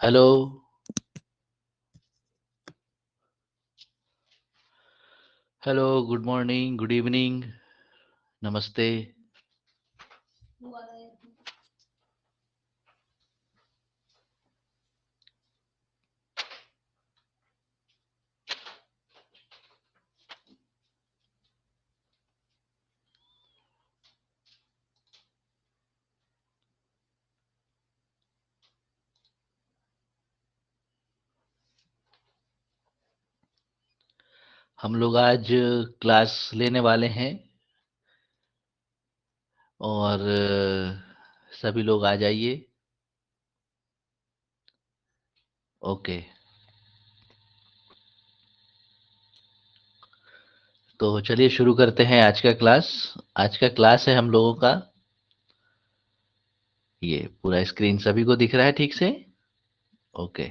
Hello. Hello, good morning, good evening, नमस्ते। हम लोग आज क्लास लेने वाले हैं और सभी लोग आ जाइए। ओके, तो चलिए शुरू करते हैं आज का क्लास। आज का क्लास है हम लोगों का, ये पूरा स्क्रीन सभी को दिख रहा है ठीक से? ओके,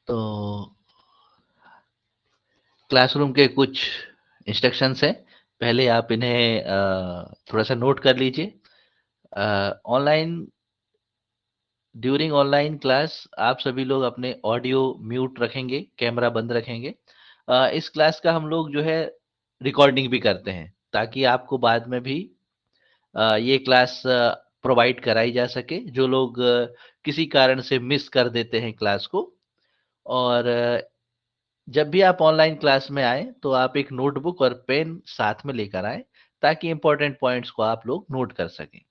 तो क्लासरूम के कुछ इंस्ट्रक्शंस हैं। पहले आप इन्हें थोड़ा सा नोट कर लीजिए। ऑनलाइन ड्यूरिंग ऑनलाइन क्लास आप सभी लोग अपने ऑडियो म्यूट रखेंगे, कैमरा बंद रखेंगे। इस क्लास का हम लोग जो है रिकॉर्डिंग भी करते हैं ताकि आपको बाद में भी ये क्लास प्रोवाइड कराई जा सके, जो लोग किसी कारण से मिस कर देते हैं क्लास को। और जब भी आप ऑनलाइन क्लास में आए तो आप एक नोटबुक और पेन साथ में लेकर आए ताकि इंपॉर्टेंट पॉइंट्स को आप लोग नोट कर सकें।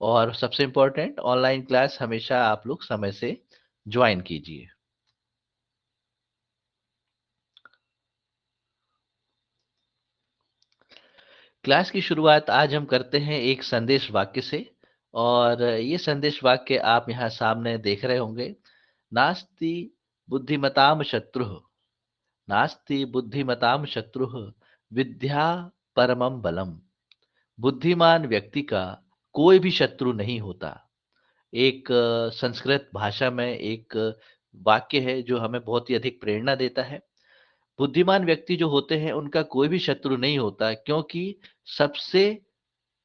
और सबसे इम्पोर्टेंट, ऑनलाइन क्लास हमेशा आप लोग समय से ज्वाइन कीजिए। क्लास की शुरुआत आज हम करते हैं एक संदेश वाक्य से। और ये संदेश वाक्य आप यहाँ सामने देख रहे होंगे। नास्ति बुद्धिमताम शत्रुः, नास्ति बुद्धिमताम शत्रुः, विद्या परमम बलम। बुद्धिमान व्यक्ति का कोई भी शत्रु नहीं होता। एक संस्कृत भाषा में एक वाक्य है जो हमें बहुत ही अधिक प्रेरणा देता है। बुद्धिमान व्यक्ति जो होते हैं उनका कोई भी शत्रु नहीं होता, क्योंकि सबसे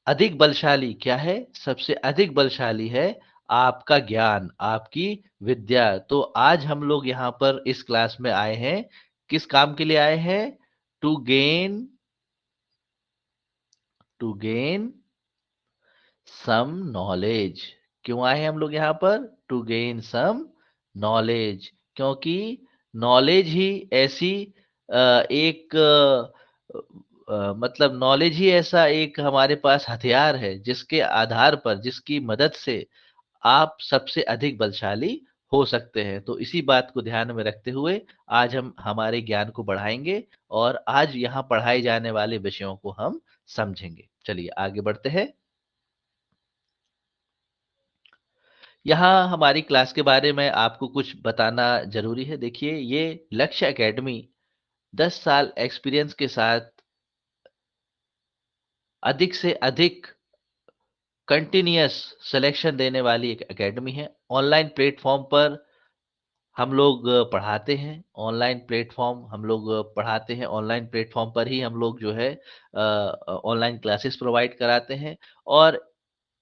अधिक बलशाली क्या है? सबसे अधिक बलशाली है आपका ज्ञान, आपकी विद्या। तो आज हम लोग यहाँ पर इस क्लास में आए हैं, किस काम के लिए आए हैं? To gain, to gain some knowledge. क्यों आए हैं हम लोग यहाँ पर? To gain some knowledge. क्योंकि नॉलेज ही ऐसी एक मतलब नॉलेज ही ऐसा एक हमारे पास हथियार है जिसके आधार पर, जिसकी मदद से आप सबसे अधिक बलशाली हो सकते हैं। तो इसी बात को ध्यान में रखते हुए आज हम हमारे ज्ञान को बढ़ाएंगे और आज यहाँ पढ़ाए जाने वाले विषयों को हम समझेंगे। चलिए आगे बढ़ते हैं। यहाँ हमारी क्लास के बारे में आपको कुछ बताना ज़रूरी है। देखिए, ये लक्ष्य एकेडमी 10 साल एक्सपीरियंस के साथ अधिक से अधिक कंटीन्यूअस सिलेक्शन देने वाली एक एकेडमी है। ऑनलाइन प्लेटफ़ॉर्म पर हम लोग पढ़ाते हैं, ऑनलाइन प्लेटफ़ॉर्म हम लोग पढ़ाते हैं, ऑनलाइन प्लेटफ़ॉर्म पर ही हम लोग जो है ऑनलाइन क्लासेस प्रोवाइड कराते हैं। और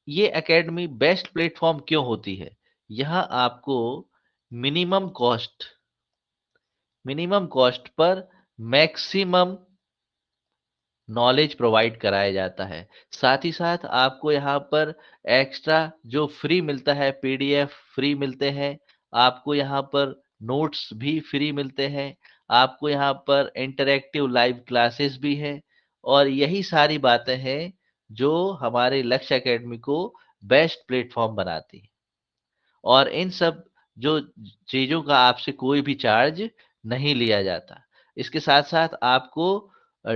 ये एकेडमी बेस्ट प्लेटफ़ॉर्म क्यों होती है? यहाँ आपको minimum cost minimum cost per maximum knowledge provide कराया जाता है। साथ ही साथ आपको यहाँ पर एक्स्ट्रा जो फ्री मिलता है, पीडीएफ फ्री मिलते हैं, आपको यहाँ पर नोट्स भी फ्री मिलते हैं, आपको यहाँ पर इंटरैक्टिव लाइव क्लासेस भी हैं। और यही सारी बातें हैं जो हमारे लक्ष्य एकेडमी को बेस्ट प्लेटफ़ॉर्म बनाती हैं। और इन सब जो चीज़ों का आपसे कोई भी चार्ज नहीं लिया जाता। इसके साथ-साथ आपको अ,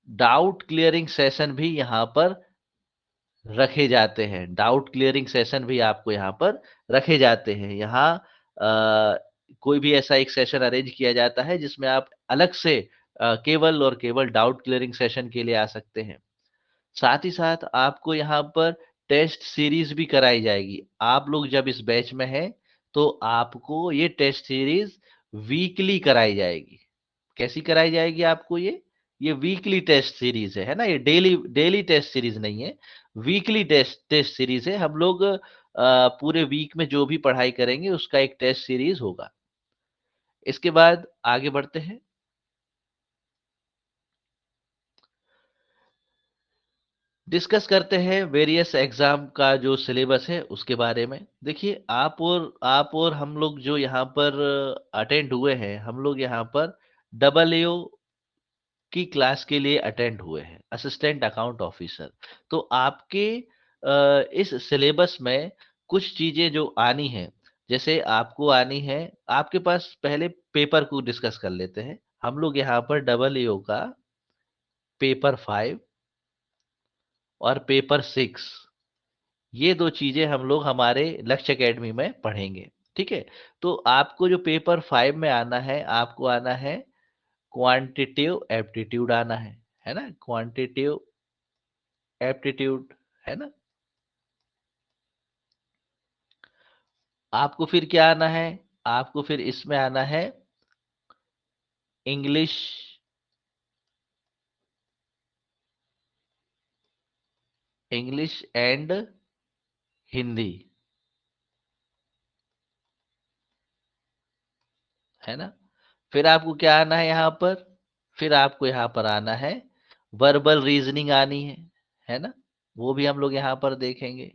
डाउट क्लियरिंग सेशन भी यहाँ पर रखे जाते हैं। डाउट क्लियरिंग सेशन भी आपको यहाँ पर रखे जाते हैं। यहाँ कोई भी ऐसा एक सेशन अरेंज किया जाता है जिसमें आप अलग से केवल और केवल डाउट क्लियरिंग सेशन के लिए आ सकते हैं। साथ ही साथ आपको यहाँ पर टेस्ट सीरीज भी कराई जाएगी। आप लोग जब इस बैच में हैं, तो आपको ये टेस्ट सीरीज वीकली कराई जाएगी। कैसी कराई जाएगी आपको ये वीकली टेस्ट सीरीज है ना, ये डेली डेली टेस्ट सीरीज नहीं है, वीकली टेस्ट टेस्ट सीरीज है। हम लोग पूरे वीक में जो भी पढ़ाई करेंगे उसका एक टेस्ट सीरीज होगा। इसके बाद आगे बढ़ते हैं, डिस्कस करते हैं वेरियस एग्जाम का जो सिलेबस है उसके बारे में। देखिए आप और हम लोग जो यहाँ पर अटेंड हुए हैं, हम लोग यहाँ पर डबल एओ की क्लास के लिए अटेंड हुए हैं, असिस्टेंट अकाउंट ऑफिसर। तो आपके इस सिलेबस में कुछ चीजें जो आनी है, जैसे आपको आनी है, आपके पास पहले पेपर को डिस्कस कर लेते हैं। हम लोग यहाँ पर डबल एओ का पेपर 5 और पेपर 6, ये दो चीजें हम लोग हमारे लक्ष्य एकेडमी में पढ़ेंगे। ठीक है, तो आपको जो पेपर 5 में आना है, आपको आना है क्वांटिटिव एप्टीट्यूड आना है ना, क्वांटिटिव एप्टीट्यूड, है ना। आपको फिर क्या आना है, आपको फिर इसमें आना है इंग्लिश, इंग्लिश एंड हिंदी, है ना। फिर आपको क्या आना है यहाँ पर, फिर आपको यहाँ पर आना है वर्बल रीजनिंग आनी है ना, वो भी हम लोग यहाँ पर देखेंगे।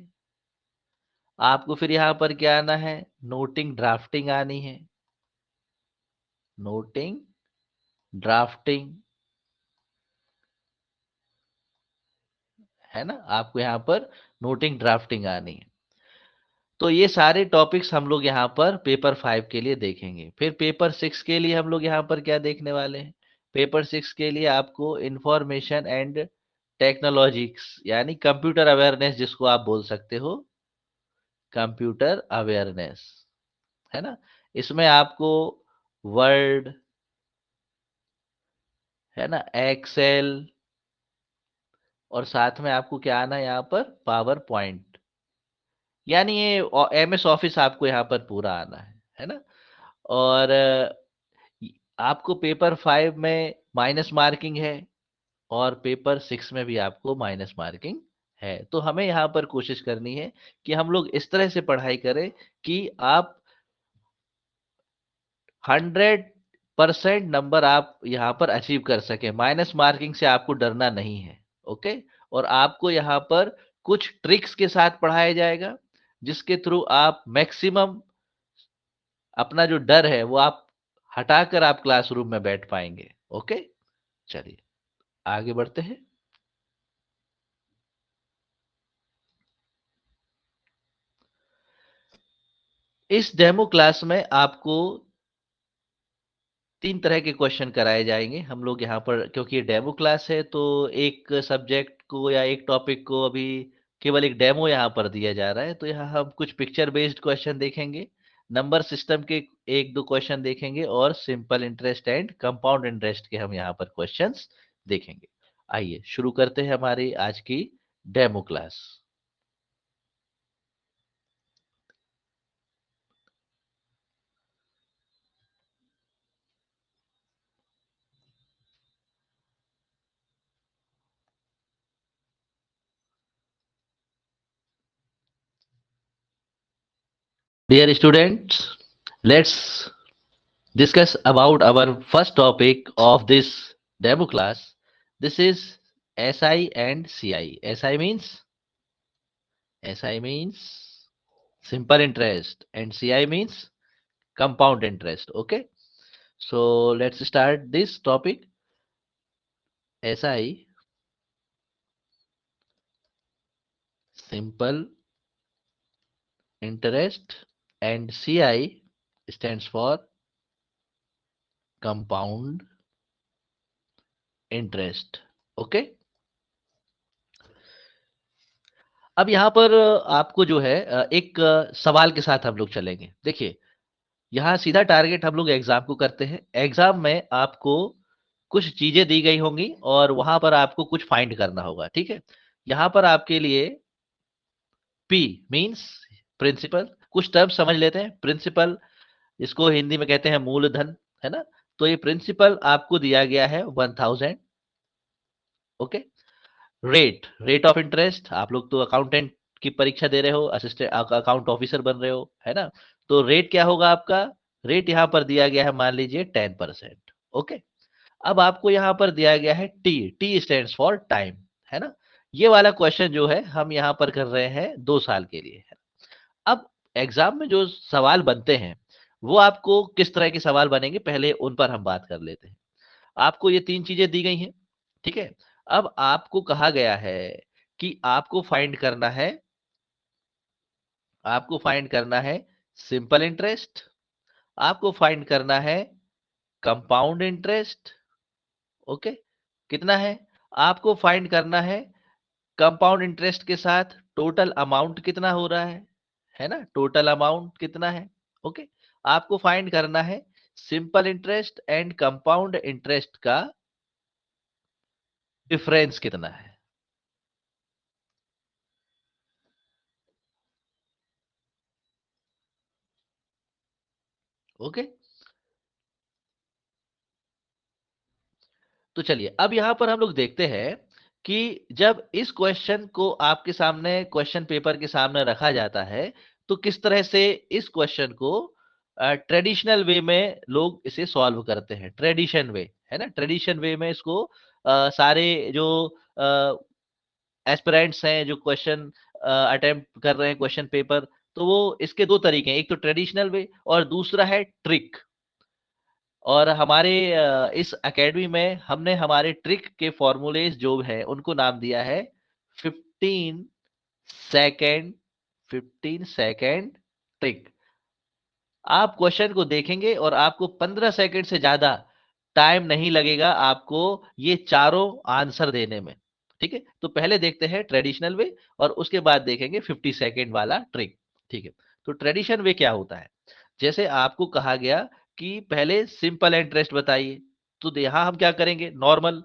आपको फिर यहाँ पर क्या आना है, नोटिंग ड्राफ्टिंग आनी है, नोटिंग ड्राफ्टिंग, है ना। आपको यहाँ पर नोटिंग ड्राफ्टिंग आनी है। तो ये सारे टॉपिक्स हम लोग यहाँ पर पेपर 5 के लिए देखेंगे। फिर पेपर 6 के लिए हम लोग यहाँ पर क्या देखने वाले हैं, पेपर 6 के लिए आपको इंफॉर्मेशन एंड टेक्नोलॉजिक्स यानी कंप्यूटर अवेयरनेस जिसको आप बोल सकते हो, कंप्यूटर अवेयरनेस, है ना। इसमें आपको वर्ड, है ना, एक्सेल, और साथ में आपको क्या आना है यहाँ पर, पावर पॉइंट, यानी ये एमएस ऑफिस आपको यहाँ पर पूरा आना है ना। और आपको पेपर 5 में माइनस मार्किंग है, और पेपर 6 में भी आपको माइनस मार्किंग है। तो हमें यहाँ पर कोशिश करनी है कि हम लोग इस तरह से पढ़ाई करें कि आप 100% नंबर आप यहाँ पर अचीव कर सके, माइनस मार्किंग से आपको डरना नहीं है। ओके, और आपको यहाँ पर कुछ ट्रिक्स के साथ पढ़ाया जाएगा जिसके थ्रू आप मैक्सिमम अपना जो डर है वो आप हटाकर आप क्लासरूम में बैठ पाएंगे। ओके, चलिए आगे बढ़ते हैं। इस डेमो क्लास में आपको 3 तरह के क्वेश्चन कराए जाएंगे। हम लोग यहाँ पर, क्योंकि ये डेमो क्लास है, तो एक सब्जेक्ट को या एक टॉपिक को अभी केवल एक डेमो यहाँ पर दिया जा रहा है। तो यहाँ हम कुछ पिक्चर बेस्ड क्वेश्चन देखेंगे, नंबर सिस्टम के एक दो क्वेश्चन देखेंगे, और simple interest and compound interest के हम यहाँ पर क्वेश्चंस देखेंगे। आइए शुरू करते हैं हमारी आज की demo class. Dear students, let's discuss about our first topic of this demo class. This is SI and CI. SI means simple interest and CI means compound interest. Okay. So let's start this topic. SI, simple interest, and CI stands for compound interest. Okay. अब यहाँ पर आपको जो है एक सवाल के साथ हम लोग चलेंगे। देखिए, यहाँ सीधा टारगेट हम लोग एग्जाम को करते हैं। एग्जाम में आपको कुछ चीजें दी गई होंगी और वहां पर आपको कुछ फाइंड करना होगा। ठीक है, यहाँ पर आपके लिए P मीन्स प्रिंसिपल, कुछ टर्म्स समझ लेते हैं। प्रिंसिपल, इसको हिंदी में कहते हैं मूलधन, है ना? तो ये प्रिंसिपल आपको दिया गया है 1000। ओके। रेट ऑफ इंटरेस्ट, आप लोग तो अकाउंटेंट की परीक्षा दे रहे हो, असिस्टेंट अकाउंट ऑफिसर बन रहे हो, है ना? तो रेट क्या होगा आपका? रेट यहाँ पर दिया गया है, मान लीजिए 10%। ओके। अब आपको यहाँ पर दिया गया है T, T stands for time, है ना? ये वाला क्वेश्चन जो है हम यहाँ पर कर रहे हैं 2 साल के लिए, है। अब एग्जाम में जो सवाल बनते हैं, वो आपको किस तरह के सवाल बनेंगे, पहले उन पर हम बात कर लेते हैं। आपको ये 3 चीजें दी गई हैं, ठीक है? अब आपको कहा गया है कि आपको फाइंड करना है सिंपल इंटरेस्ट, आपको फाइंड करना है कंपाउंड इंटरेस्ट। ओके। कितना है? आपको फाइंड करना है कंपाउंड इंटरेस्ट के साथ टोटल अमाउंट कितना हो रहा है ना? टोटल अमाउंट कितना है? ओके। आपको फाइंड करना है simple interest and compound interest का डिफरेंस कितना है। ओके। तो चलिए अब यहां पर हम लोग देखते हैं कि जब इस क्वेश्चन को आपके सामने क्वेश्चन पेपर के सामने रखा जाता है, तो किस तरह से इस क्वेश्चन को ट्रेडिशनल वे में लोग इसे सॉल्व करते हैं। ट्रेडिशन वे, है ना? ट्रेडिशन वे में इसको सारे जो एस्पिरेंट्स हैं, जो क्वेश्चन अटेम्प्ट कर रहे हैं क्वेश्चन पेपर, तो वो इसके दो तरीके हैं, एक तो ट्रेडिशनल वे और दूसरा है ट्रिक। और हमारे इस एकेडमी में हमने हमारे ट्रिक के फॉर्मूलेज जो है उनको नाम दिया है 15 सेकेंड, 15 सेकेंड ट्रिक। आप क्वेश्चन को देखेंगे और आपको 15 सेकेंड से ज्यादा टाइम नहीं लगेगा आपको ये चारों आंसर देने में। ठीक है, तो पहले देखते हैं ट्रेडिशनल वे और उसके बाद देखेंगे 50 सेकेंड वाला ट्रिक। ठीक है, तो ट्रेडिशन वे क्या होता है? जैसे आपको कहा गया कि पहले सिंपल इंटरेस्ट बताइए, तो यहां हम क्या करेंगे? नॉर्मल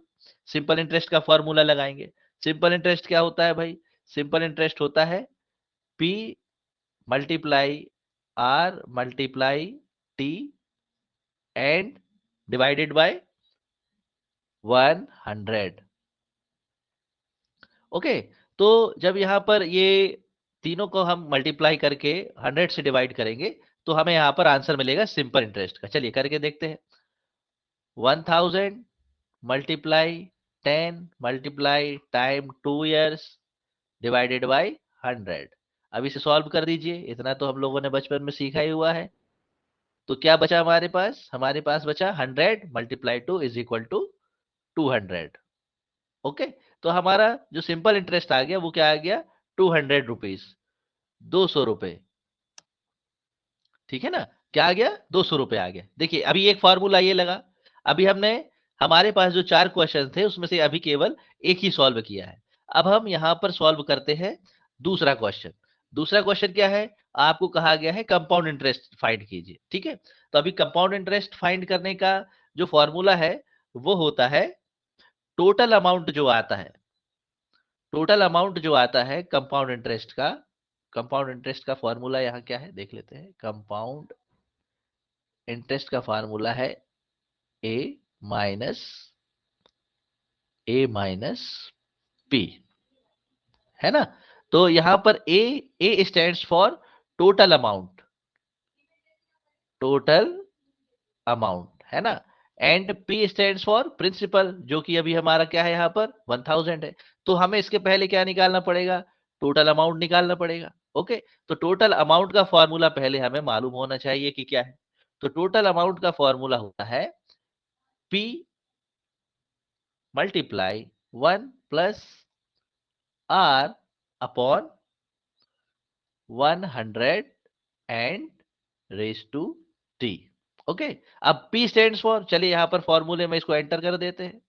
सिंपल इंटरेस्ट का फॉर्मूला लगाएंगे। सिंपल इंटरेस्ट क्या होता है भाई? सिंपल इंटरेस्ट होता है P multiply R multiply T and divided by 100। Okay. तो जब यहाँ पर ये तीनों को हम मल्टीप्लाई करके 100 से डिवाइड करेंगे, तो हमें यहाँ पर आंसर मिलेगा सिंपल इंटरेस्ट का। चलिए करके देखते हैं। 1000 multiply 10 multiply time 2 years divided by 100। अब इसे सॉल्व कर दीजिए, इतना तो हम लोगों ने बचपन में सीखा ही हुआ है। तो क्या बचा हमारे पास? हमारे पास बचा 100 multiply two is equal to 200। Okay. तो हमारा जो सिंपल इंटरेस्ट आ गया वो क्या आ गया? 200 रुपीज, 200 रुपए। ठीक है ना? क्या आ गया? 200 रुपए आ गया। देखिए अभी एक फॉर्मूला ये लगा। अभी हमने हमारे पास जो 4 क्वेश्चन थे उसमें से अभी केवल एक ही सॉल्व किया है। अब हम यहां पर सॉल्व करते हैं दूसरा क्वेश्चन। दूसरा क्वेश्चन क्या है? आपको कहा गया है कंपाउंड इंटरेस्ट फाइंड कीजिए। ठीक है, तो अभी कंपाउंड इंटरेस्ट फाइंड करने का जो फॉर्मूला है वो होता है टोटल अमाउंट जो आता है, टोटल अमाउंट जो आता है कंपाउंड इंटरेस्ट का। कंपाउंड इंटरेस्ट का फॉर्मूला यहाँ क्या है देख लेते हैं। कंपाउंड इंटरेस्ट का फार्मूला है ए माइनस पी, है ना? तो यहां पर A stands for total amount, total amount, है ना? And P stands for principal, जो कि अभी हमारा क्या है यहाँ पर 1000 है। तो हमें इसके पहले क्या निकालना पड़ेगा? टोटल अमाउंट निकालना पड़ेगा। ओके। तो टोटल अमाउंट का फॉर्मूला पहले हमें मालूम होना चाहिए कि क्या है। तो टोटल अमाउंट का फॉर्मूला होता है P multiply 1 + R upon 100 and raise to T. Okay. अब P स्टैंड्स फॉर, चलिए यहां पर फॉर्मूले में इसको एंटर कर देते हैं।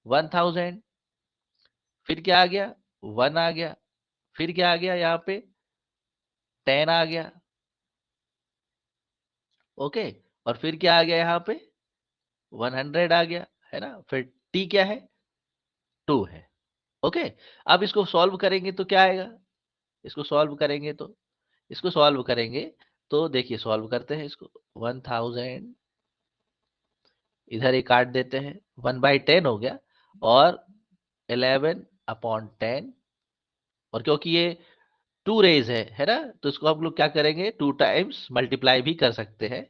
1000, फिर क्या आ गया? 1 आ गया, फिर क्या आ गया यहाँ पे? 10 आ गया। ओके। और फिर क्या आ गया यहाँ पे? 100 आ गया, है ना? फिर T क्या है? 2 है। ओके। अब इसको सॉल्व करेंगे तो क्या आएगा? इसको सॉल्व करेंगे तो इसको सॉल्व करेंगे तो देखिए, सॉल्व करते हैं इसको। 1000 इधर ही काट देते हैं, 1/10 हो गया, और 11/10, और क्योंकि ये टू रेज है ना, तो इसको हम लोग क्या करेंगे, 2 टाइम्स मल्टीप्लाई भी कर सकते हैं,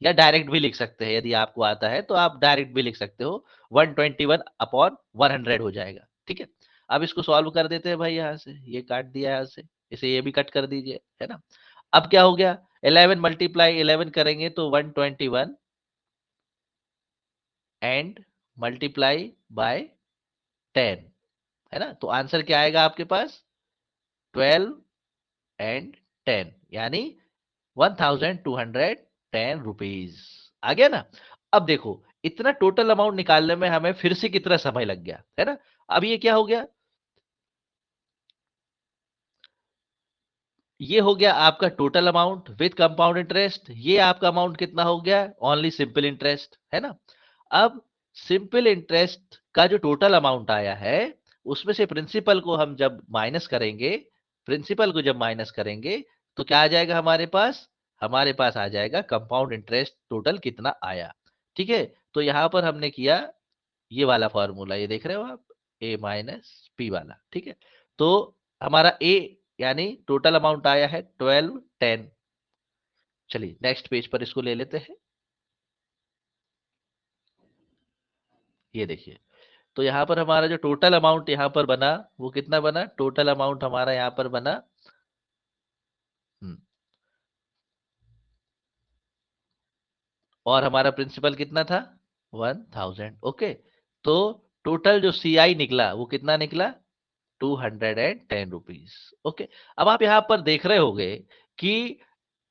या डायरेक्ट भी लिख सकते हैं। यदि आपको आता है तो आप डायरेक्ट भी लिख सकते हो, 121/100 हो जाएगा। ठीक है, अब इसको सॉल्व कर देते हैं भाई। यहाँ से ये काट दिया, यहाँ से इसे ये भी कट कर दीजिए, है ना। अब क्या हो गया, 11 मल्टीप्लाई 11 करेंगे तो 121, एंड मल्टीप्लाई बाय 10, है ना। तो आंसर क्या आएगा आपके पास, 12 and 10, यानी 1210 रुपीज आ गया ना। अब देखो, इतना टोटल अमाउंट निकालने में हमें फिर से कितना समय लग गया, है ना। अब ये क्या हो गया, ये हो गया आपका total amount with compound interest. ये आपका अमाउंट कितना हो गया, ओनली सिंपल इंटरेस्ट, है ना। अब सिंपल इंटरेस्ट का जो टोटल अमाउंट आया है, उसमें से प्रिंसिपल को हम जब माइनस करेंगे, प्रिंसिपल को जब माइनस करेंगे, तो क्या आ जाएगा हमारे पास, हमारे पास आ जाएगा कंपाउंड इंटरेस्ट टोटल कितना आया। ठीक है, तो यहां पर हमने किया ये वाला फॉर्मूला, ये देख रहे हो आप, ए माइनस पी वाला। ठीक है, तो हमारा ए यानी टोटल अमाउंट आया है 1210। चलिए नेक्स्ट पेज पर इसको ले लेते हैं। ये देखिए, तो यहाँ पर हमारा जो टोटल अमाउंट यहाँ पर बना, वो कितना बना, टोटल अमाउंट हमारा यहाँ पर बना, हम्म, और हमारा प्रिंसिपल कितना था, 1000। ओके, तो टोटल जो सी आई निकला वो कितना निकला, 210 रुपीज। ओके, अब आप यहाँ पर देख रहे होंगे कि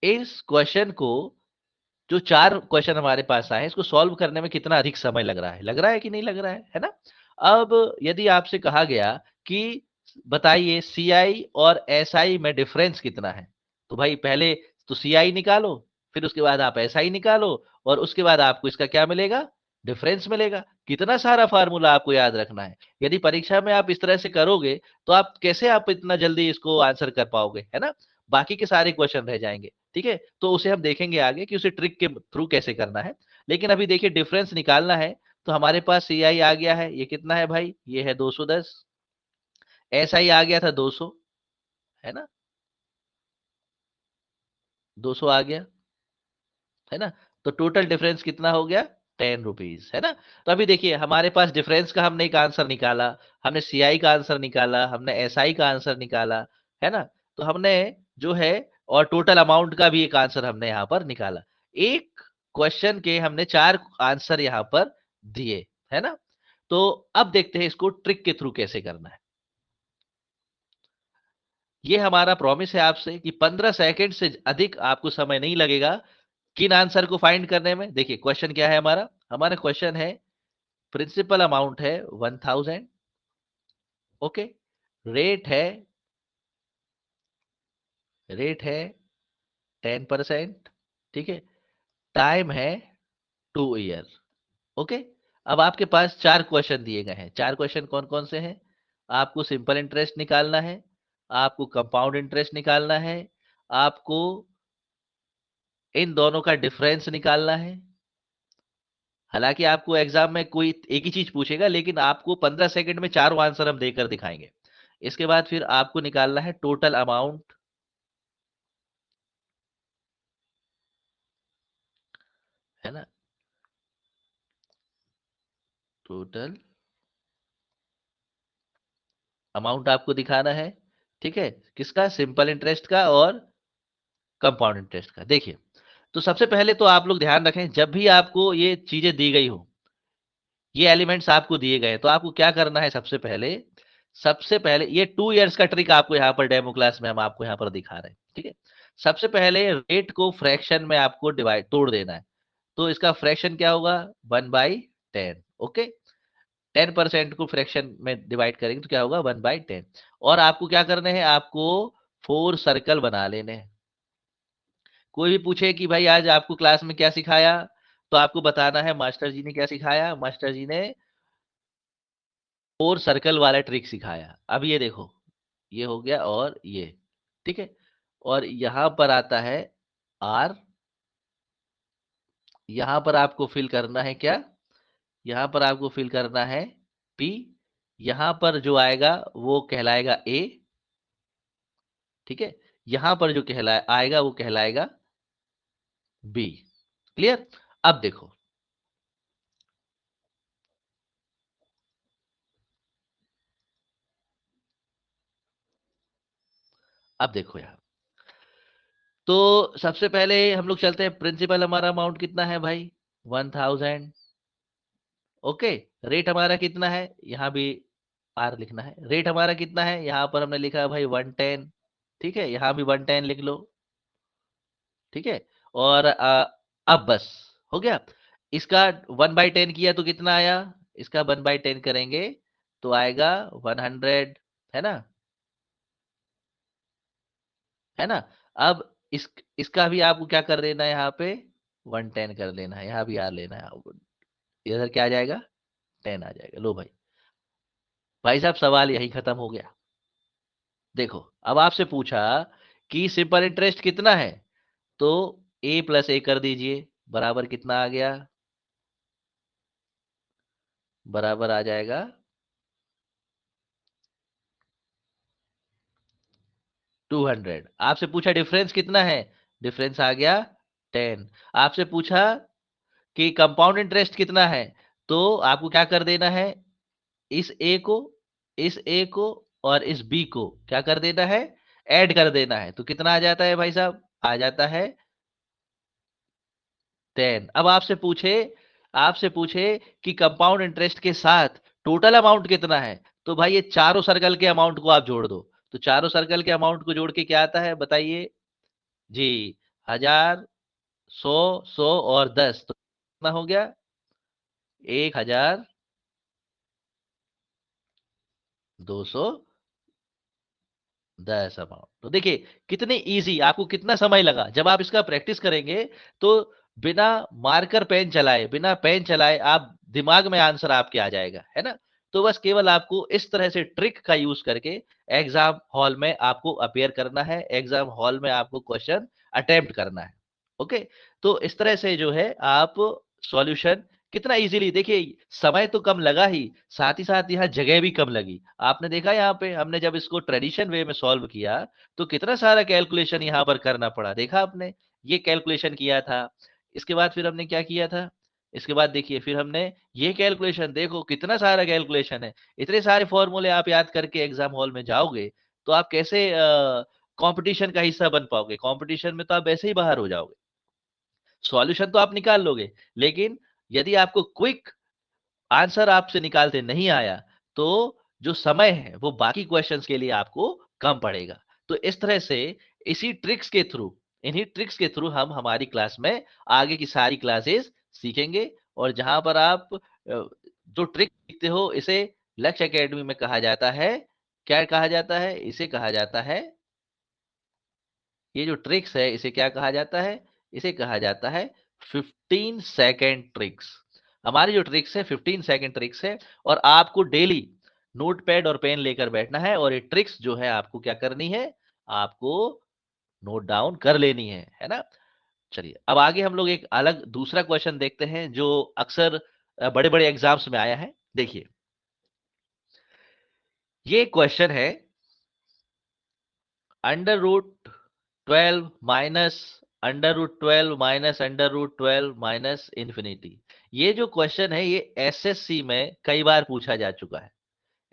इस क्वेश्चन को, जो 4 क्वेश्चन हमारे पास आए हैं, इसको सॉल्व करने में कितना अधिक समय लग रहा है कि नहीं लग रहा है ना। अब यदि आपसे कहा गया कि बताइए सीआई और एसआई में डिफरेंस कितना है, तो भाई पहले तो सीआई निकालो, फिर उसके बाद आप एसआई निकालो, और उसके बाद आपको इसका क्या मिलेगा, डिफरेंस मिलेगा। कितना सारा फार्मूला आपको याद रखना है। यदि परीक्षा में आप इस तरह से करोगे, तो आप कैसे आप इतना जल्दी इसको आंसर कर पाओगे, है ना। बाकी के सारे क्वेश्चन रह जाएंगे। ठीक है, तो उसे हम देखेंगे आगे कि उसे ट्रिक के थ्रू कैसे करना है। लेकिन अभी देखिए, डिफरेंस निकालना है, तो हमारे पास सी आई आ गया है, ये कितना है भाई, ये है 210। एस आई आ गया था 200, है ना, 200 आ गया, है ना। तो टोटल डिफरेंस कितना हो गया, 10 रुपीज, है ना। तो अभी देखिए, हमारे पास डिफरेंस का हमने एक आंसर निकाला, हमने सीआई का आंसर निकाला, हमने एसआई का आंसर निकाला, है ना। तो हमने जो है, और टोटल अमाउंट का भी एक आंसर हमने यहाँ पर निकाला। एक क्वेश्चन के हमने 4 आंसर यहाँ पर दिए, है ना। तो अब देखते हैं इसको ट्रिक के थ्रू कैसे करना है। ये हमारा प्रॉमिस है आपसे कि 15 सेकंड से अधिक आपको समय नहीं लगेगा किन आंसर को फाइंड करने में। देखिए क्वेश्चन क्या है हमारा, हमारा क्वेश्चन है, प्रिंसिपल अमाउंट है 1000। ओके, रेट है, रेट है 10%। ठीक है, टाइम है 2 ईयर। ओके, अब आपके पास 4 क्वेश्चन दिए गए हैं। 4 क्वेश्चन कौन कौन से हैं, आपको सिंपल इंटरेस्ट निकालना है, आपको कंपाउंड इंटरेस्ट निकालना है, आपको इन दोनों का डिफरेंस निकालना है। हालांकि आपको एग्जाम में कोई एक ही चीज पूछेगा, लेकिन आपको 15 सेकंड में चारों आंसर हम देकर दिखाएंगे। इसके बाद फिर आपको निकालना है टोटल अमाउंट, है ना, टोटल अमाउंट आपको दिखाना है। ठीक है, किसका, सिंपल इंटरेस्ट का और कंपाउंड इंटरेस्ट का। देखिए, तो सबसे पहले तो आप लोग ध्यान रखें, जब भी आपको ये चीजें दी गई हो, ये एलिमेंट्स आपको दिए गए, तो आपको क्या करना है, सबसे पहले ये 2 इयर्स का ट्रिक आपको यहाँ पर डेमो क्लास में हम आपको यहाँ पर दिखा रहे हैं। ठीक है, सबसे पहले रेट को फ्रैक्शन में आपको डिवाइड तोड़ देना है। तो इसका फ्रैक्शन क्या होगा, 1/10। ओके, 10% को फ्रैक्शन में डिवाइड करेंगे तो क्या होगा, 1/10। और आपको क्या करने हैं, आपको 4 सर्कल बना लेने हैं। कोई भी पूछे कि भाई आज आपको क्लास में क्या सिखाया, तो आपको बताना है मास्टर जी ने क्या सिखाया, मास्टर जी ने 4 सर्कल वाला ट्रिक सिखाया। अब ये देखो, ये हो गया और ये, ठीक है। और यहां पर आता है आर। यहां पर आपको फिल करना है क्या? यहां पर आपको फिल करना है पी। यहां पर जो आएगा वो कहलाएगा ए। ठीक है, यहां पर जो कहलाए आएगा वो कहलाएगा बी। क्लियर? अब देखो, अब देखो यहां। तो सबसे पहले हम लोग चलते हैं, प्रिंसिपल हमारा अमाउंट कितना है भाई? 1000। ओके, रेट हमारा कितना है? यहाँ भी आर लिखना है। रेट हमारा कितना है? यहाँ पर हमने लिखा है भाई 110। ठीक है, यहाँ भी 110 लिख लो। ठीक है, और अब बस हो गया। इसका 1/10 किया तो कितना आया? इसका 1/10 करेंगे तो आएगा 100। है ना? है ना? अब इसका भी आपको क्या कर देना है? यहाँ पे 110 कर देना है, यहाँ भी आर लेना है आपको। इधर क्या आ जाएगा? 10 आ जाएगा। लो भाई, भाई साहब सवाल यही खत्म हो गया। देखो, अब आपसे पूछा कि सिंपल इंटरेस्ट कितना है, तो ए प्लस ए कर दीजिए, बराबर कितना आ गया? बराबर आ जाएगा 200। आपसे पूछा डिफरेंस कितना है, डिफरेंस आ गया 10। आपसे पूछा कि कंपाउंड इंटरेस्ट कितना है, तो आपको क्या कर देना है? इस ए को, इस ए को और इस बी को क्या कर देना है? ऐड कर देना है। तो कितना आ जाता है भाई साहब? आ जाता है 10। अब आपसे पूछे कि कंपाउंड इंटरेस्ट के साथ टोटल अमाउंट कितना है, तो भाई ये चारों सर्कल के अमाउंट को आप जोड़ दो। तो चारों सर्कल के अमाउंट को जोड़ के क्या आता है बताइए जी? 1000, 100, 100 और 10, तो कितना हो गया? 1210 अमाउंट। तो देखिए कितने इजी, आपको कितना समय लगा जब आप इसका प्रैक्टिस करेंगे। तो बिना मार्कर पेन चलाए, बिना पेन चलाए आप दिमाग में आंसर आपके आ जाएगा। है ना? तो बस केवल आपको इस तरह से ट्रिक का यूज करके एग्जाम हॉल में आपको अपेयर करना है, एग्जाम हॉल में आपको क्वेश्चन अटेम्प्ट करना है। ओके, तो इस तरह से जो है आप सॉल्यूशन कितना इजीली, देखिए समय तो कम लगा ही, साथ ही साथ यहाँ जगह भी कम लगी। आपने देखा यहाँ पे हमने जब इसको ट्रेडिशन वे में सॉल्व किया तो कितना सारा कैलकुलेशन यहाँ पर करना पड़ा, देखा आपने? ये कैलकुलेशन किया था, इसके बाद फिर हमने क्या किया था? इसके बाद देखिए फिर हमने ये कैलकुलेशन, देखो कितना सारा कैलकुलेशन है। इतने सारे फॉर्मूले आप याद करके एग्जाम हॉल में जाओगे तो आप कैसे कंपटीशन का हिस्सा बन पाओगे? कंपटीशन में तो आप वैसे ही बाहर हो जाओगे। सॉल्यूशन तो आप निकाल लोगे, लेकिन यदि आपको क्विक आंसर आपसे निकालते नहीं आया, तो जो समय है वो बाकी क्वेश्चंस के लिए आपको कम पड़ेगा। तो इस तरह से इसी ट्रिक्स के थ्रू, इन्हीं ट्रिक्स के थ्रू हम हमारी क्लास में आगे की सारी क्लासेस सीखेंगे। और जहां पर आप जो ट्रिक सीखते हो, इसे लक्ष्य एकेडमी में कहा जाता है, क्या कहा जाता है? इसे कहा जाता है, ये जो ट्रिक्स है इसे क्या कहा जाता है? इसे कहा जाता है 15 सेकेंड ट्रिक्स। हमारी जो ट्रिक्स है 15 सेकेंड ट्रिक्स है, और आपको डेली नोट पैड और पेन लेकर बैठना है, और ये ट्रिक्स जो है आपको क्या करनी है? आपको नोट डाउन कर लेनी है ना? चलिए अब आगे हम लोग एक अलग दूसरा क्वेश्चन देखते हैं जो अक्सर बड़े बड़े एग्जाम्स में आया है। देखिए ये क्वेश्चन है, under root 12 minus under root 12 minus infinity. ये जो क्वेश्चन है ये एसएससी में कई बार पूछा जा चुका है।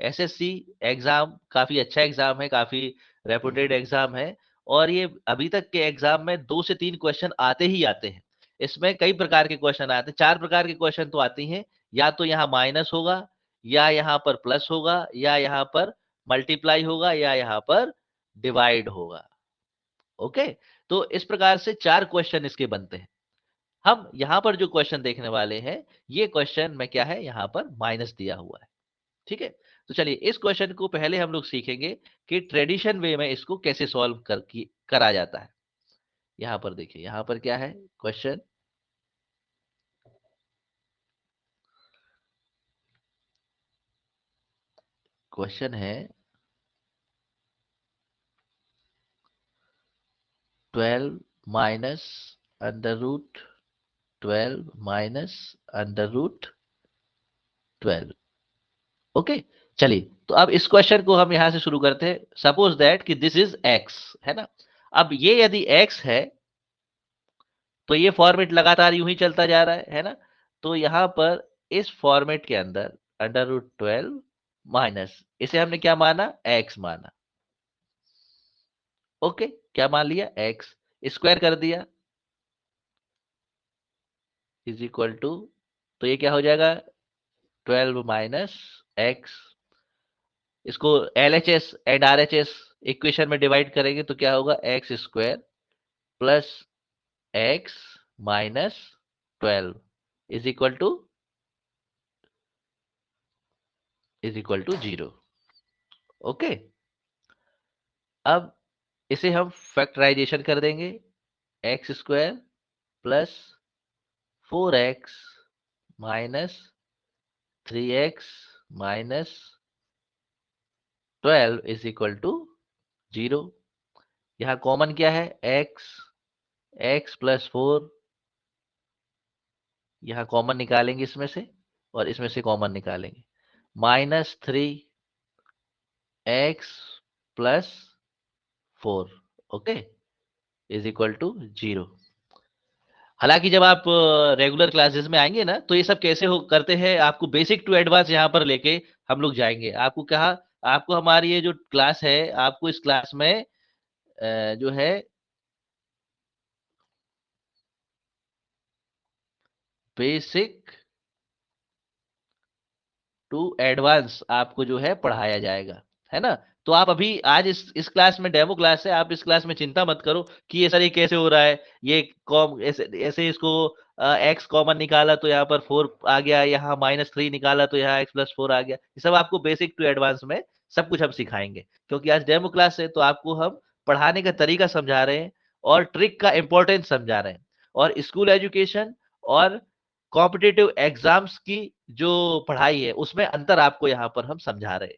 एसएससी एग्जाम काफी अच्छा एग्जाम है, काफी रेपुटेड एग्जाम है, और ये अभी तक के एग्जाम में 2 से 3 क्वेश्चन आते ही आते हैं। इसमें कई प्रकार के क्वेश्चन आते हैं, 4 प्रकार के क्वेश्चन तो आते हैं। या तो यहाँ माइनस होगा, या यहाँ पर प्लस होगा, या यहाँ पर मल्टीप्लाई होगा, या यहाँ पर डिवाइड होगा। ओके, तो इस प्रकार से 4 क्वेश्चन इसके बनते हैं। हम यहाँ पर जो क्वेश्चन देखने वाले हैं, ये क्वेश्चन में क्या है? यहाँ पर माइनस दिया हुआ है। ठीक है, तो चलिए इस क्वेश्चन को पहले हम लोग सीखेंगे कि ट्रेडिशन वे में इसको कैसे सॉल्व करा जाता है। यहाँ पर देखिए, यहाँ पर क्या है क्वेश्चन? क्वेश्चन है 12 minus under root 12 minus under root 12। Okay, चलिए तो अब इस क्वेश्चन को हम यहां से शुरू करते हैं। सपोज दैट कि दिस इज एक्स, है ना। अब ये यदि एक्स है तो ये फॉर्मेट लगातार यूं ही चलता जा रहा है ना। तो यहां पर इस फॉर्मेट के अंदर अंडर रूट 12 माइनस, इसे हमने क्या माना, एक्स माना। ओके, क्या मान लिया, एक्स। स्क्वायर कर दिया इज इक्वल टू, तो ये क्या हो जाएगा, 12 माइनस एक्स। इसको LHS एंड RHS इक्वेशन में डिवाइड करेंगे तो क्या होगा, x square plus x minus 12 is equal to 0। Okay, अब इसे हम फैक्टराइजेशन कर देंगे। X square plus 4x minus 3x minus 12 is equal to 0। यहाँ कॉमन क्या है, x, x प्लस 4, यहाँ कॉमन निकालेंगे इसमें से, और इसमें से कॉमन निकालेंगे। -3x plus 4, okay, is equal to 0। हालांकि जब आप रेगुलर क्लासेस में आएंगे ना, तो ये सब कैसे हो करते हैं, आपको बेसिक टू एडवांस यहाँ पर लेके हम लोग जाएंगे। आपको कहा, आपको हमारी ये जो क्लास है, आपको इस क्लास में जो है बेसिक टू एडवांस आपको जो है पढ़ाया जाएगा, है ना। तो आप अभी आज इस क्लास में डेमो क्लास है, आप इस क्लास में चिंता मत करो कि ये सर ये कैसे हो रहा है, ये कॉम ऐसे ऐसे इसको एक्स कॉमन निकाला तो यहाँ पर 4 आ गया, यहाँ -3 निकाला तो यहाँ x प्लस 4 आ गया। ये सब आपको बेसिक टू एडवांस में सब कुछ हम सिखाएंगे, क्योंकि आज डेमो क्लास है तो आपको हम पढ़ाने का तरीका समझा रहे हैं और ट्रिक का इंपॉर्टेंस समझा रहे हैं। और स्कूल एजुकेशन और कॉम्पिटिटिव एग्जाम्स की जो पढ़ाई है उसमें अंतर आपको यहाँ पर हम समझा रहे हैं।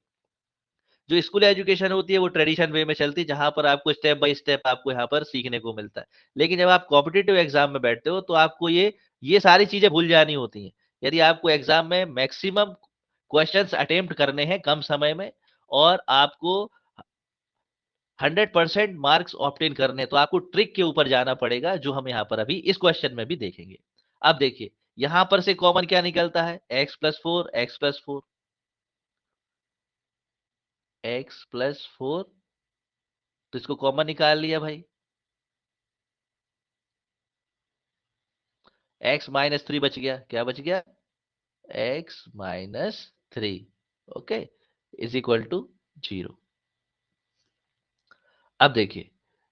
जो स्कूल एजुकेशन होती है वो ट्रेडिशन वे में चलती है, जहां पर आपको स्टेप बाय स्टेप आपको यहाँ पर सीखने को मिलता है। लेकिन जब आप कॉम्पिटिटिव एग्जाम में बैठते हो तो आपको ये सारी चीजें भूल जानी होती हैं। यदि आपको एग्जाम में मैक्सिमम क्वेश्चंस अटेम्प्ट करने हैं कम समय में, और आपको 100% मार्क्स ऑब्टेन करने, तो आपको ट्रिक के ऊपर जाना पड़ेगा, जो हम यहाँ पर अभी इस क्वेश्चन में भी देखेंगे। अब देखिए, यहां पर से कॉमन क्या निकलता है, x+4, x+4, x+4, तो इसको कॉमन निकाल लिया भाई। x-3 बच गया, क्या बच गया, x-3, okay, is equal to 0। अब देखिए,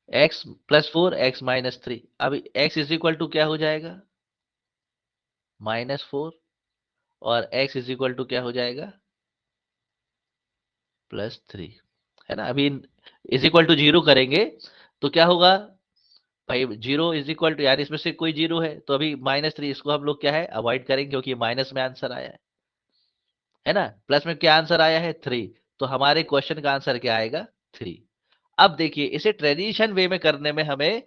x+4, x-3, अब x इज इक्वल टू क्या हो जाएगा, -4, और x इज इक्वल टू क्या हो जाएगा, +3, है ना। अभी इज इक्वल टू 0 करेंगे तो क्या होगा भाई, 0 इज इक्वल टू, यार इसमें से कोई 0 है तो अभी -3, इसको हम लोग क्या है अवॉइड करेंगे, क्योंकि माइनस में आंसर आया है ना। प्लस में क्या आंसर आया है, 3, तो हमारे क्वेश्चन का आंसर क्या आएगा, 3। अब देखिए, इसे ट्रेडिशन वे में करने में हमें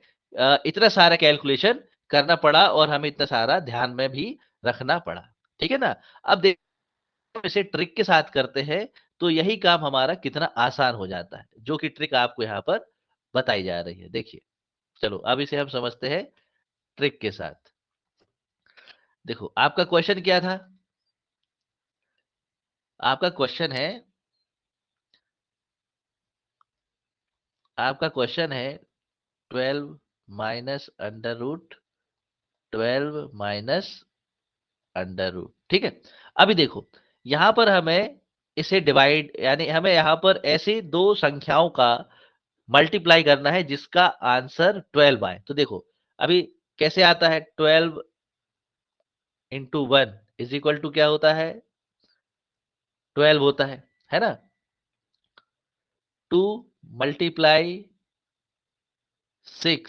इतना सारा कैलकुलेशन करना पड़ा, और हमें इतना सारा ध्यान में भी रखना पड़ा, ठीक है ना। अब देखिए, इसे ट्रिक के साथ करते हैं तो यही काम हमारा कितना आसान हो जाता है, जो कि ट्रिक आपको यहाँ पर बताई जा रही है। देखिए, चलो अब इसे हम समझते हैं ट्रिक के साथ। देखो, आपका क्वेश्चन क्या था, आपका क्वेश्चन है, आपका क्वेश्चन है 12 minus under root 12 minus under root, ठीक है। अभी देखो, यहां पर हमें इसे डिवाइड, यानी हमें यहां पर ऐसी दो संख्याओं का मल्टीप्लाई करना है जिसका आंसर 12 आए। तो देखो, अभी कैसे आता है, 12 इंटू 1 इज इक्वल टू क्या होता है, 12 होता है ना। 2 मल्टीप्लाई 6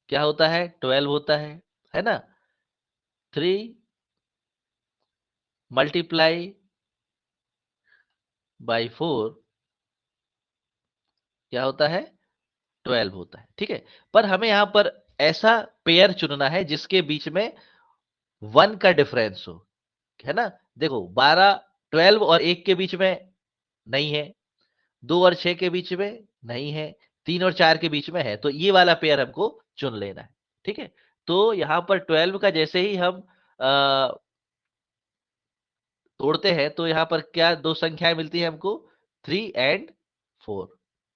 क्या होता है, 12 होता है ना। 3 मल्टीप्लाई बाई 4 क्या होता है, 12 होता है, ठीक है। पर हमें यहाँ पर ऐसा पेयर चुनना है जिसके बीच में 1 का डिफरेंस हो, है ना। देखो 12, 12 और 1 के बीच में नहीं है, 2 और 6 के बीच में नहीं है, 3 और 4 के बीच में है, तो ये वाला पेयर हमको चुन लेना है, ठीक है। तो यहाँ पर 12 का जैसे ही हम तोड़ते हैं तो यहाँ पर क्या दो संख्याएं मिलती है हमको, 3 एंड 4,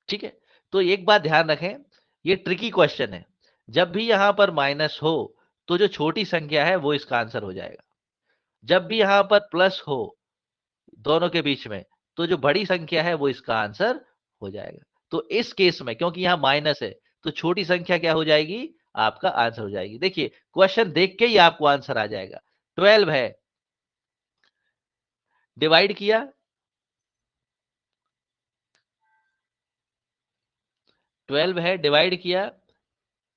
ठीक है। तो एक बात ध्यान रखें, ये ट्रिकी क्वेश्चन है। जब भी यहाँ पर माइनस हो तो जो छोटी संख्या है वो इसका आंसर हो जाएगा। जब भी यहाँ पर प्लस हो दोनों के बीच में, तो जो बड़ी संख्या है वो इसका आंसर हो जाएगा। तो इस केस में क्योंकि यहाँ माइनस है, तो छोटी संख्या क्या हो जाएगी, आपका आंसर हो जाएगी। देखिए क्वेश्चन देख के ही आपको आंसर आ जाएगा। 12 है, डिवाइड किया, 12 है डिवाइड किया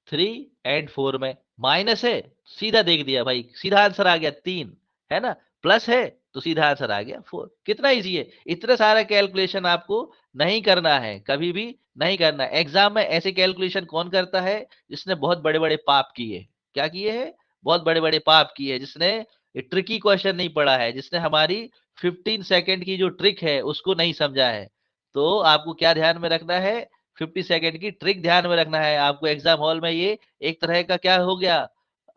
3 एंड 4 में, माइनस है सीधा देख दिया भाई, सीधा आंसर आ गया 3, है ना। प्लस है तो सीधा आंसर आ गया 4। कितना इजी है, इतने सारा कैलकुलेशन आपको नहीं करना है, कभी भी नहीं करना है। एग्जाम में ऐसे कैलकुलेशन कौन करता है, जिसने बहुत बड़े बड़े पाप किए। क्या किए हैं, बहुत बड़े बड़े पाप किए, जिसने ट्रिकी क्वेश्चन नहीं पढ़ा है, जिसने हमारी 15 सेकेंड की जो ट्रिक है उसको नहीं समझा है। तो आपको क्या ध्यान में रखना है, 50 सेकेंड की ट्रिक ध्यान में रखना है आपको। एग्जाम हॉल में ये एक तरह का क्या हो गया,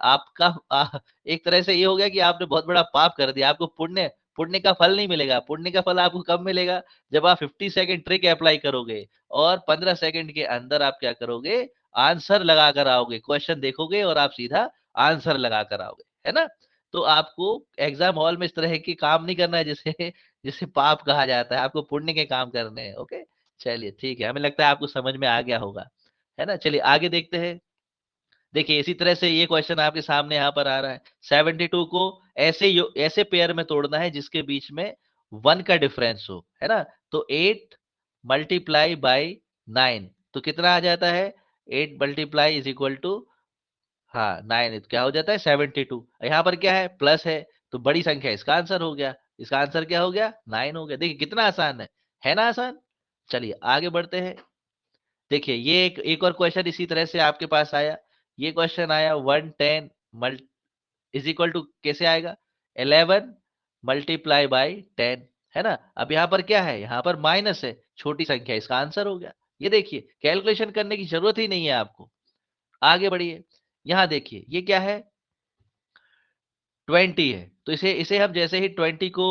आपका एक तरह से ये हो गया कि आपने बहुत बड़ा पाप कर दिया। आपको पुण्य पुण्य का फल नहीं मिलेगा। पुण्य का फल आपको कब मिलेगा, जब आप 50 सेकेंड ट्रिक अप्लाई करोगे और 15 सेकेंड के अंदर आप क्या करोगे, आंसर लगा कर आओगे। क्वेश्चन देखोगे और आप सीधा आंसर लगा कर आओगे, है ना। तो आपको एग्जाम हॉल में इस तरह के काम नहीं करना है जिसे जिसे पाप कहा जाता है। आपको पुण्य के काम करने हैं। ओके, चलिए ठीक है, हमें लगता है आपको समझ में आ गया होगा, है ना। चलिए आगे देखते हैं। देखिए इसी तरह से ये क्वेश्चन आपके सामने यहाँ पर आ रहा है। 72 को ऐसे पेयर में तोड़ना है जिसके बीच में 1 का डिफरेंस हो, है ना। तो 8 मल्टीप्लाई बाई 9, तो कितना आ जाता है, 8 मल्टीप्लाई इज इक्वल टू, हाँ 9, क्या हो जाता है 72। यहाँ पर क्या है, प्लस है, तो बड़ी संख्या इसका आंसर हो गया। इसका आंसर क्या हो गया, 9 हो गया। देखिए कितना आसान है ना आसान। चलिए आगे बढ़ते हैं। देखिए ये एक और क्वेश्चन इसी तरह से आपके पास आया। ये क्वेश्चन आया 110 मल्ट इज इक्वल टू कैसे आएगा, 11 मल्टीप्लाई बाई 10, है ना। अब यहाँ पर क्या है, यहाँ पर माइनस है, छोटी संख्या, इसका आंसर हो गया। ये देखिए कैलकुलेशन करने की जरूरत ही नहीं है आपको। आगे बढ़िए, यहाँ देखिए ये क्या है, 20 है, तो इसे इसे हम जैसे ही 20 को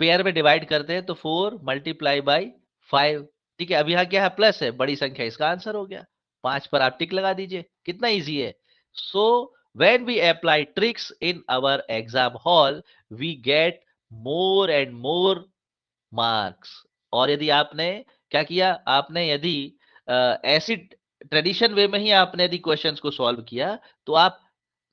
पेयर में डिवाइड करते हैं तो 4 मल्टीप्लाई बाई 5, ठीक है। अब यहाँ क्या है, प्लस है, बड़ी संख्या, इसका आंसर हो गया। 5 पर आप टिक लगा दीजिए, कितना इजी है। So when we apply tricks in our exam hall, we get more and more marks. और यदि आपने क्या किया, आपने यदि ऐसी ट्रेडिशन वे में ही आपने यदि क्वेश्चंस को सॉल्व किया, तो आप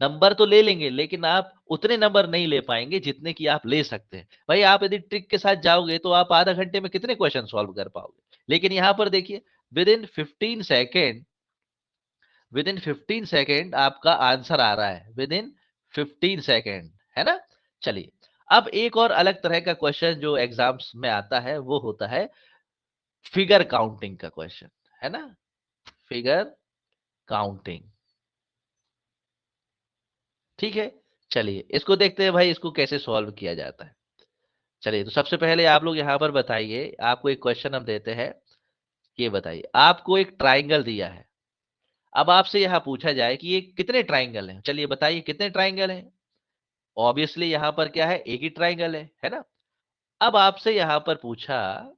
नंबर तो ले लेंगे, लेकिन आप उतने नंबर नहीं ले पाएंगे जितने की आप ले सकते हैं। भाई आप यदि ट्रिक के साथ जाओगे तो आप आधा घंटे में कितने क्वेश्चन सॉल्व कर पाओगे, लेकिन यहां पर देखिए with in 15 second, with in 15 second आपका आंसर आ रहा है, विद इन 15 सेकेंड, है ना। चलिए अब एक और अलग तरह का क्वेश्चन जो एग्जाम्स में आता है वो होता है फिगर काउंटिंग का क्वेश्चन, है ना। फिगर काउंटिंग, ठीक है। चलिए इसको देखते हैं भाई, इसको कैसे सॉल्व किया जाता है। चलिए तो सबसे पहले आप लोग यहाँ पर बताइए, आपको एक क्वेश्चन हम देते हैं। ये बताइए, आपको एक ट्राइंगल दिया है। अब आपसे यहाँ पूछा जाए कि ये कितने ट्राइंगल हैं, चलिए बताइए कितने ट्राइंगल हैं। ऑब्वियसली यहाँ पर क्या है, एक ही ट्राइंगल है ना। अब आपसे यहाँ पर पूछा,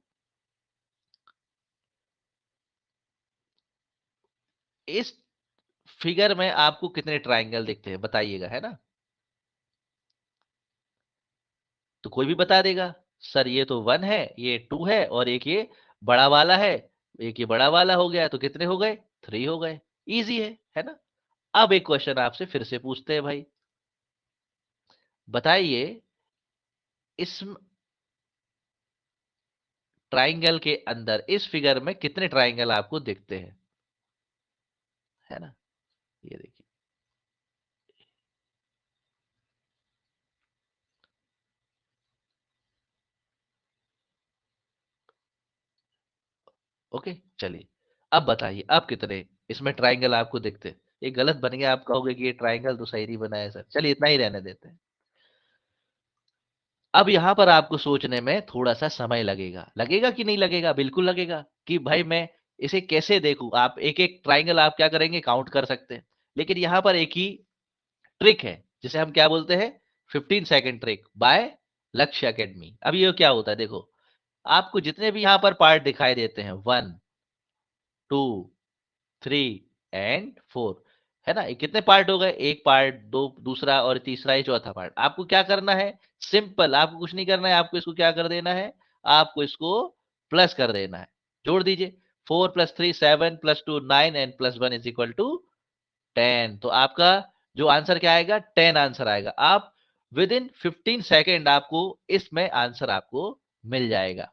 इस फिगर में आपको कितने ट्राइंगल दिखते हैं, बताइएगा, है ना। तो कोई भी बता देगा, सर ये तो 1 है, ये 2 है, और एक ये बड़ा वाला है। एक ये बड़ा वाला हो गया, तो कितने हो गए, 3 हो गए। इजी है ना। अब एक क्वेश्चन आपसे फिर से पूछते हैं भाई, बताइए इस ट्राइंगल के अंदर, इस फिगर में कितने ट्राइंगल आपको दिखते हैं, है ना। ये देखिए, ओके चलिए। अब बताइए अब कितने इसमें ट्राइंगल आपको दिखते? ये गलत बन गया, आप कहोगे कि ये ट्राइंगल तो सही नहीं बना है सर। चलिए इतना ही रहने देते हैं। अब यहाँ पर आपको सोचने में थोड़ा-सा समय लगेगा। लगेगा कि नहीं लगेगा? बिल्कुल लगेगा कि भाई मैं इसे कैसे देखूँ? आप एक-एक ट्रायंगल आप क्या करेंगे? काउंट कर सकते हैं। लेकिन यहाँ पर एक ही ट्रिक है, जिसे हम क्या बोलते हैं? 15 सेकंड ट्रिक बाय लक्ष्य अकेडमी। अब ये क्या होता है देखो, आपको जितने भी यहाँ पर पार्ट दिखाई देते हैं 1, 2, 3 एंड 4 है ना? ये कितने पार्ट हो गए? 1 पार्ट, 2 दूसरा और तीसरा ये चौथा पार्ट। आपको क्या करना है? सिंपल आपको कुछ नहीं करना है, आपको इसको क्या कर देना है? आपको इसको प्लस कर देना है। जोड़ दीजिए 4 + 3 7 + 2 9 एंड +1 = 10। तो आपका जो आंसर क्या आएगा? 10 आंसर आएगा। आप विदिन 15 सेकंड आपको इसमें आंसर आपको मिल जाएगा।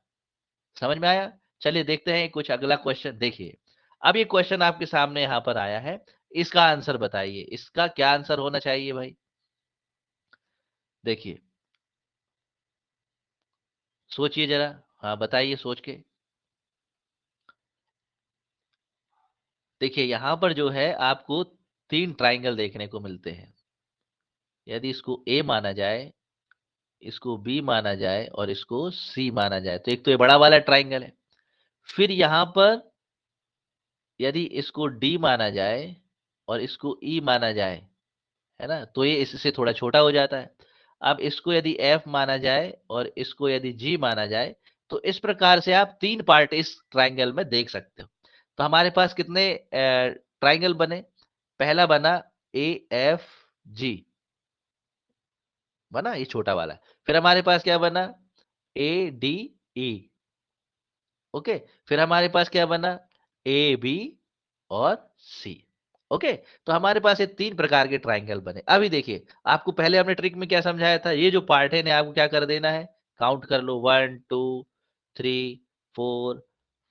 समझ में आया? चलिए देखते हैं कुछ अगला क्वेश्चन देखिए। अब ये क्वेश्चन आपके सामने यहाँ पर आया है, इसका आंसर बताइए। इसका क्या आंसर होना चाहिए भाई? देखिए, सोचिए ज़रा। हाँ, बताइए सोच के। देखिए, यहाँ पर जो है आपको 3 ट्रायंगल देखने को मिलते हैं। यदि इसको ए माना जाए, इसको बी माना जाए और इसको सी माना जाए, तो एक तो ये बड़ा वाला ट्रायंगल है। फिर यहाँ पर यदि इसको डी माना जाए और इसको ई माना जाए, है ना? तो ये इससे थोड़ा छोटा हो जाता है। अब इसको यदि एफ माना जाए और इसको यदि जी माना जाए, तो इस प्रकार से आप 3 पार्ट इस ट्रायंगल में देख सकते हो। तो हमारे पास कितने ट्रायंगल बने? पहला बना एएफजी, बना ये छोटा वाला। फिर हमारे पास क्या बना? ADE, okay. फिर हमारे पास क्या बना? एबी और सी, ओके। तो हमारे पास ये 3 प्रकार के ट्रायंगल बने। अभी देखिए, आपको पहले हमने ट्रिक में क्या समझाया था? ये जो पार्ट है इन्हें आपको क्या कर देना है? काउंट कर लो 1, 2, 3, 4,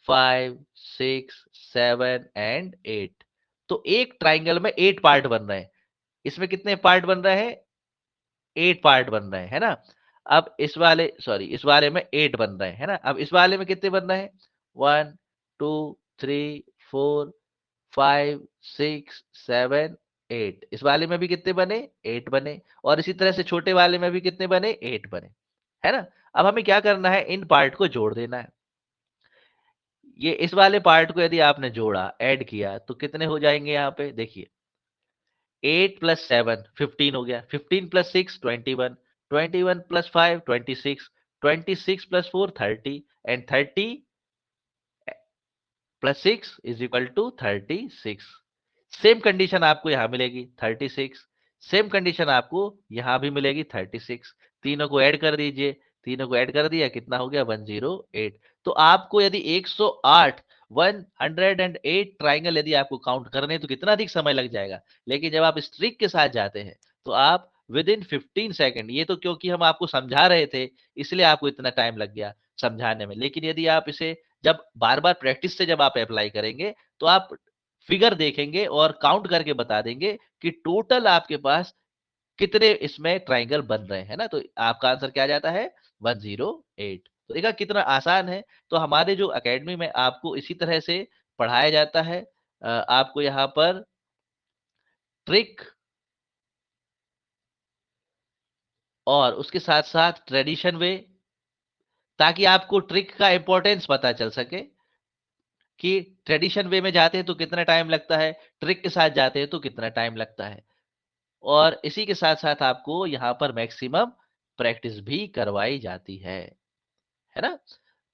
5, 6, 7 एंड 8। तो एक ट्रायंगल में 8 पार्ट बन रहे हैं। इसमें कितने पार्ट बन रहे हैं? 8 पार्ट बन रहे हैं, है ना? अब इस वाले में 8 बन रहे हैं, है ना? अब इस वाले में कितने बन रहे हैं? 1, 2, 3, 4, 5, 6, 7, 8। इस वाले में भी कितने बने? 8 बने। और इसी तरह से छोटे वाले में भी कितने बने? 8 बने, है ना? अब हमें क्या करना है? इन पार्ट को जोड़ देना है। ये इस वाले पार्ट को यदि आपने जोड़ा, ऐड किया, तो कितने हो जाएंगे यहाँ पे? देखिए 8 + 7 15 हो गया, 15 + 6 21, 21 + 5 26, 26 + 4 30 एंड 30 + 6 = 36। सेम कंडीशन आपको यहाँ मिलेगी 36। सेम कंडीशन आपको यहाँ भी मिलेगी 36। तीनों को ऐड कर दीजिए, तीनों को ऐड कर दिया, कितना हो गया? 108। तो आपको यदि 108 108 ट्रायंगल यदि आपको काउंट करने हैं, तो कितना अधिक समय लग जाएगा। लेकिन जब आप इस ट्रिक के साथ जाते हैं, तो आप विदिन 15 सेकंड, ये तो क्योंकि हम आपको समझा रहे थे, इसलिए आपको इतना टाइम लग गया समझाने में। लेकिन यदि आप इसे जब बार-बार प्रैक्टिस से जब आप अप्लाई करेंगे, तो आप फिगर देखेंगे और काउंट करके बता देंगे कि टोटल आपके पास कितने इसमें ट्रायंगल बन रहे हैं, है ना? तो आपका आंसर क्या आ जाता है? 108। तो देखा कितना आसान है। तो हमारे जो एकेडमी में आपको इसी तरह से पढ़ाया जाता है। आपको यहाँ पर ट्रिक और उसके साथ-साथ ट्रेडिशन वे, ताकि आपको ट्रिक का इम्पोर्टेंस पता चल सके कि ट्रेडिशन वे में जाते हैं तो कितना टाइम लगता है, ट्रिक के साथ जाते हैं तो कितना टाइम लगता है। और इसी के साथ-साथ आपको यहाँ पर मैक्सिमम प्रैक्टिस भी करवाई जाती है ना?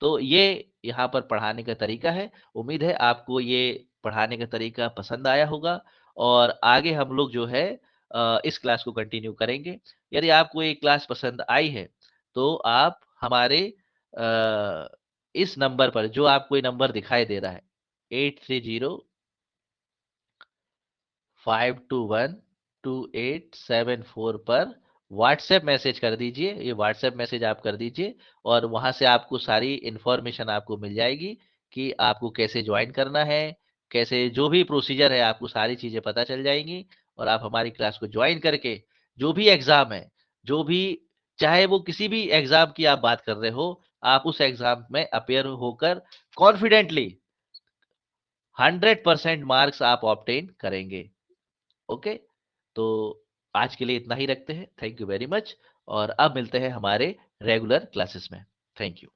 तो ये यहाँ पर पढ़ाने का तरीका है। उम्मीद है आपको ये पढ़ाने का तरीका पसंद आया होगा और आगे हम लोग जो है इस क्लास को कंटिन्यू करेंगे। यदि आपको ये क्लास पसंद आई है, तो आप हमारे इस नंबर पर, जो आपको ये नंबर दिखाई दे रहा है, 830 5212874 पर व्हाट्सएप मैसेज कर दीजिए। ये व्हाट्सएप मैसेज आप कर दीजिए और वहाँ से आपको सारी इन्फॉर्मेशन आपको मिल जाएगी कि आपको कैसे ज्वाइन करना है, कैसे जो भी प्रोसीजर है, आपको सारी चीज़ें पता चल जाएँगी और आप हमारी क्लास को ज्वाइन करके जो भी एग्ज़ाम है, जो भी, चाहे वो किसी भी एग्ज़ाम की आप बात कर रहे हो, आप उस एग्ज़ाम में अपीयर होकर कॉन्फिडेंटली 100% मार्क्स आप ऑब्टेन करेंगे। ओके, तो आज के लिए इतना ही रखते हैं। थैंक यू वेरी मच, और अब मिलते हैं हमारे रेगुलर क्लासेस में। Thank you.